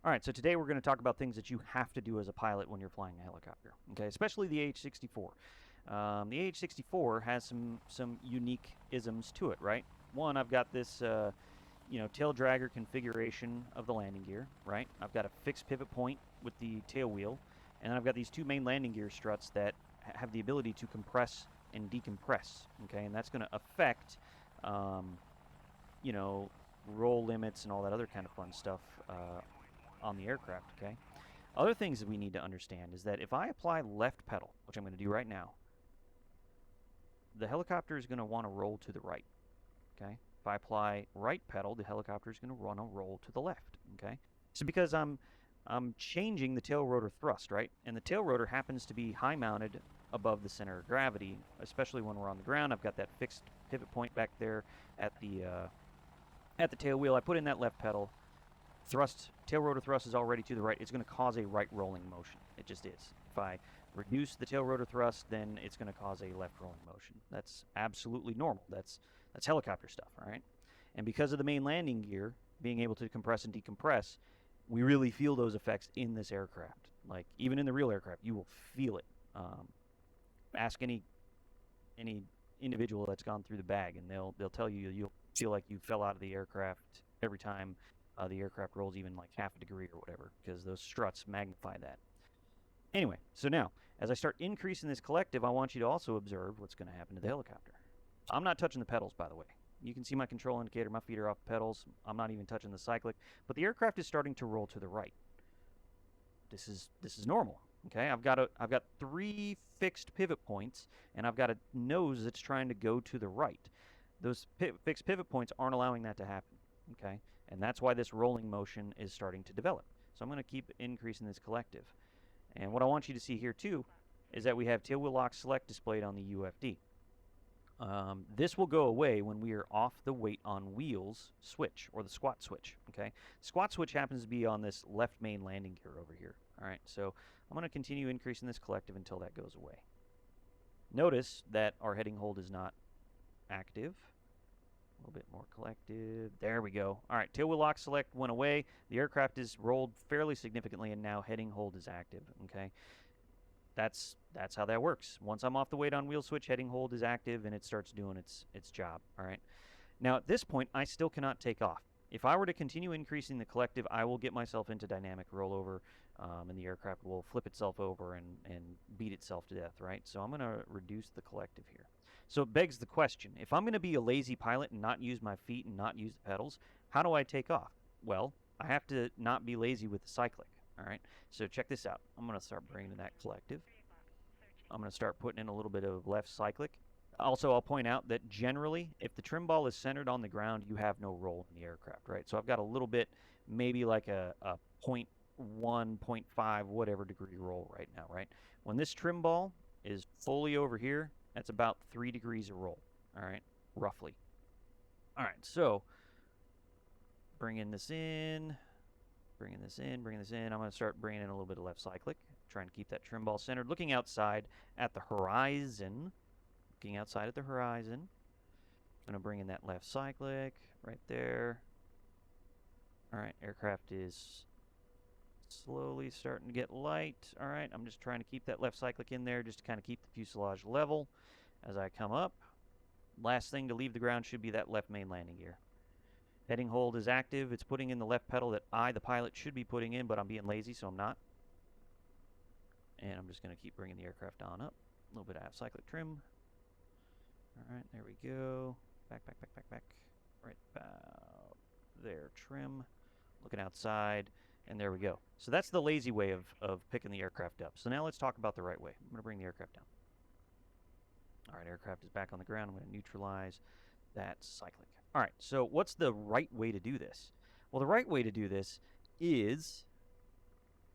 All right, so today we're going to talk about things that you have to do as a pilot when you're flying a helicopter, okay? Especially the AH-64. The AH-64 has some unique isms to it, right? One, I've got this, tail dragger configuration of the landing gear, right? I've got a fixed pivot point with the tail wheel, and then I've got these two main landing gear struts that have the ability to compress and decompress, okay? And that's going to affect, roll limits and all that other kind of fun stuff on the aircraft, okay? Other things that we need to understand is that if I apply left pedal, which I'm going to do right now, the helicopter is going to want to roll to the right, okay? If I apply right pedal, the helicopter is going to want to roll to the left, okay? So because I'm changing the tail rotor thrust, right? And the tail rotor happens to be high mounted above the center of gravity, especially when we're on the ground. I've got that fixed pivot point back there at the tail wheel. I put in that left pedal. Tail rotor thrust is already to the right. It's going to cause a right rolling motion. It just is. If I reduce the tail rotor thrust, then it's going to cause a left rolling motion. That's absolutely normal. That's helicopter stuff, all right? And because of the main landing gear being able to compress and decompress, we really feel those effects in this aircraft. Like, even in the real aircraft, you will feel it. Ask any individual that's gone through the bag, and they'll tell you you'll feel like you fell out of the aircraft every time the aircraft rolls even like half a degree or whatever, because those struts magnify that. Anyway, so now, as I start increasing this collective, I want you to also observe what's going to happen to the helicopter. I'm not touching the pedals, by the way. You can see my control indicator, my feet are off the pedals. I'm not even touching the cyclic, but the aircraft is starting to roll to the right. This is normal. Okay, I've got 3 fixed pivot points, and I've got a nose that's trying to go to the right. Those fixed pivot points aren't allowing that to happen. Okay, and that's why this rolling motion is starting to develop. So I'm going to keep increasing this collective. And what I want you to see here too is that we have tail wheel lock select displayed on the UFD. This will go away when we are off the weight on wheels switch, or the squat switch. Okay, squat switch happens to be on this left main landing gear over here. All right, so I'm going to continue increasing this collective until that goes away. Notice that our heading hold is not active. A little bit more collective. There we go. All right, tail wheel lock select went away. The aircraft is rolled fairly significantly, and now heading hold is active. Okay, that's how that works. Once I'm off the weight on wheel switch, heading hold is active, and it starts doing its job. All right. Now at this point, I still cannot take off. If I were to continue increasing the collective, I will get myself into dynamic rollover, and the aircraft will flip itself over and beat itself to death, right? So I'm going to reduce the collective here. So it begs the question, if I'm going to be a lazy pilot and not use my feet and not use the pedals, how do I take off? Well, I have to not be lazy with the cyclic, all right? So check this out. I'm going to start bringing that collective. I'm going to start putting in a little bit of left cyclic. Also, I'll point out that generally, if the trim ball is centered on the ground, you have no roll in the aircraft, right? So I've got a little bit, maybe like a 0.1, 0.5, whatever degree roll right now, right? When this trim ball is fully over here, that's about 3 degrees of roll, all right, roughly. All right, so bringing this in. I'm going to start bringing in a little bit of left cyclic, trying to keep that trim ball centered, looking outside at the horizon. I'm going to bring in that left cyclic right there. All right, aircraft is slowly starting to get light. All right, I'm just trying to keep that left cyclic in there just to kind of keep the fuselage level as I come up. Last thing to leave the ground should be that left main landing gear. Heading hold is active. It's putting in the left pedal that I, the pilot, should be putting in, but I'm being lazy, so I'm not. And I'm just going to keep bringing the aircraft on up. A little bit of half cyclic trim. All right, there we go. Back. Right about there, trim. Looking outside, and there we go. So that's the lazy way of picking the aircraft up. So now let's talk about the right way. I'm going to bring the aircraft down. All right, aircraft is back on the ground. I'm going to neutralize that cyclic. All right, so what's the right way to do this? Well, the right way to do this is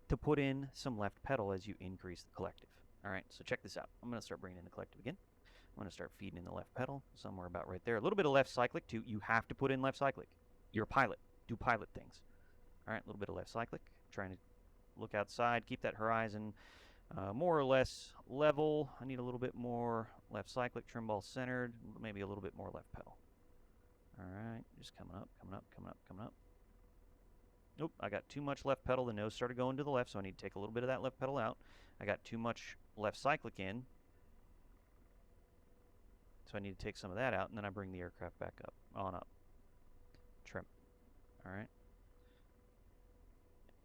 to put in some left pedal as you increase the collective. All right, so check this out. I'm going to start bringing in the collective again. I'm going to start feeding in the left pedal, somewhere about right there. A little bit of left cyclic, too. You have to put in left cyclic. You're a pilot. Do pilot things. All right, a little bit of left cyclic. Trying to look outside, keep that horizon more or less level. I need a little bit more left cyclic, trim ball centered, maybe a little bit more left pedal. All right, just coming up. Nope, I got too much left pedal. The nose started going to the left, so I need to take a little bit of that left pedal out. I got too much left cyclic in, so I need to take some of that out, and then I bring the aircraft back up, on up. Trim. All right.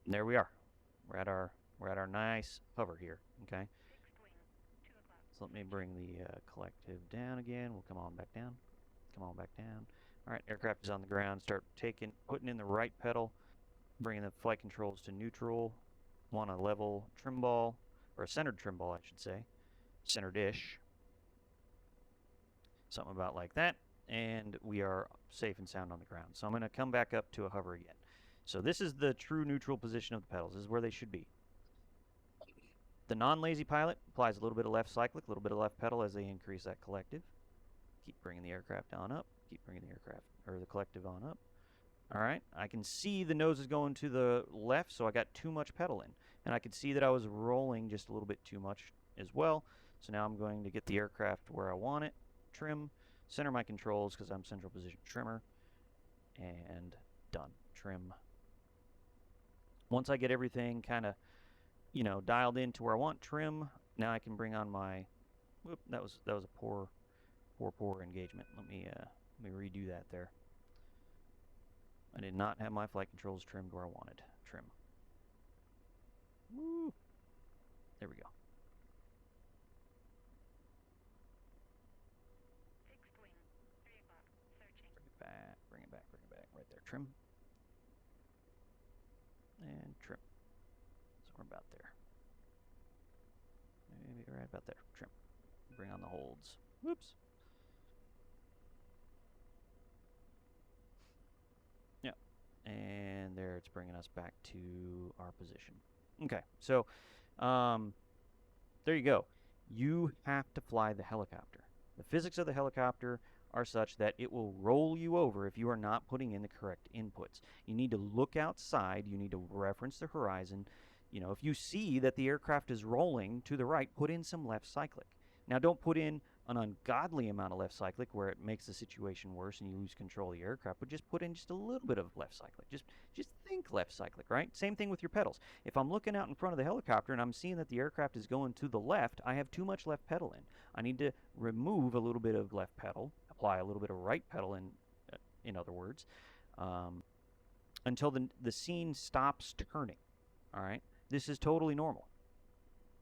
And there we are. We're at our nice hover here. Okay. So let me bring the collective down again. We'll come on back down. Come on back down. All right, aircraft is on the ground. Start putting in the right pedal, bringing the flight controls to neutral. Want a level trim ball, or a centered trim ball, I should say. Centered-ish. Something about like that. And we are safe and sound on the ground. So I'm going to come back up to a hover again. So this is the true neutral position of the pedals. This is where they should be. The non-lazy pilot applies a little bit of left cyclic, a little bit of left pedal as they increase that collective. Keep bringing the aircraft on up. Keep bringing the aircraft, or the collective on up. All right, I can see the nose is going to the left, so I got too much pedal in. And I could see that I was rolling just a little bit too much as well. So now I'm going to get the aircraft where I want it. Trim, center my controls because I'm central position trimmer. And done. Trim. Once I get everything kind of, dialed in to where I want trim, now I can bring on my, whoop, that was a poor engagement. Let me redo that there. I did not have my flight controls trimmed where I wanted. Trim. Woo. There we go. Fixed wing, 3 o'clock, searching. Bring it back, right there. Trim. And trim. So we're about there. Maybe right about there. Trim. Bring on the holds. Whoops. Yeah. And there it's bringing us back to our position. Okay, so there you go. You have to fly the helicopter. The physics of the helicopter are such that it will roll you over if you are not putting in the correct inputs. You need to look outside. You need to reference the horizon. If you see that the aircraft is rolling to the right, put in some left cyclic. Now, don't put in an ungodly amount of left cyclic where it makes the situation worse and you lose control of the aircraft, but just put in just a little bit of left cyclic. Just think left cyclic, right? Same thing with your pedals. If I'm looking out in front of the helicopter and I'm seeing that the aircraft is going to the left, I have too much left pedal in. I need to remove a little bit of left pedal, apply a little bit of right pedal in other words, until the scene stops turning, all right? This is totally normal.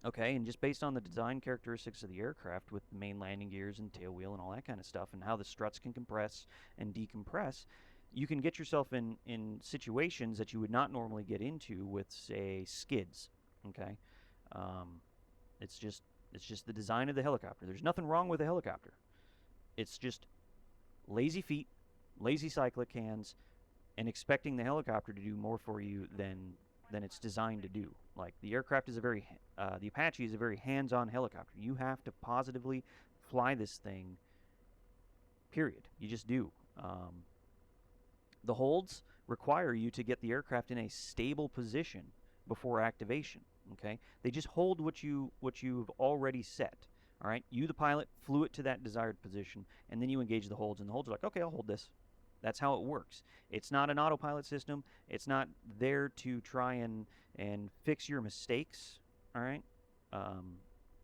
Okay, and just based on the design characteristics of the aircraft with the main landing gears and tail wheel and all that kind of stuff and how the struts can compress and decompress, you can get yourself in situations that you would not normally get into with, say, skids. Okay, it's just the design of the helicopter. There's nothing wrong with a helicopter. It's just lazy feet, lazy cyclic hands, and expecting the helicopter to do more for you than it's designed to do. Like the aircraft is the Apache is a very hands-on helicopter. You have to positively fly this thing, period. You just do. The holds require you to get the aircraft in a stable position before activation. Okay, they just hold what you've already set. All right, you the pilot flew it to that desired position, and then you engage the holds, and the holds are like, okay, I'll hold this. That's how it works. It's not an autopilot system. It's not there to try and fix your mistakes, all right?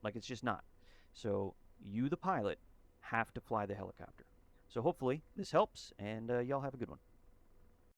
Like, it's just not. So you, the pilot, have to fly the helicopter. So hopefully this helps, and y'all have a good one.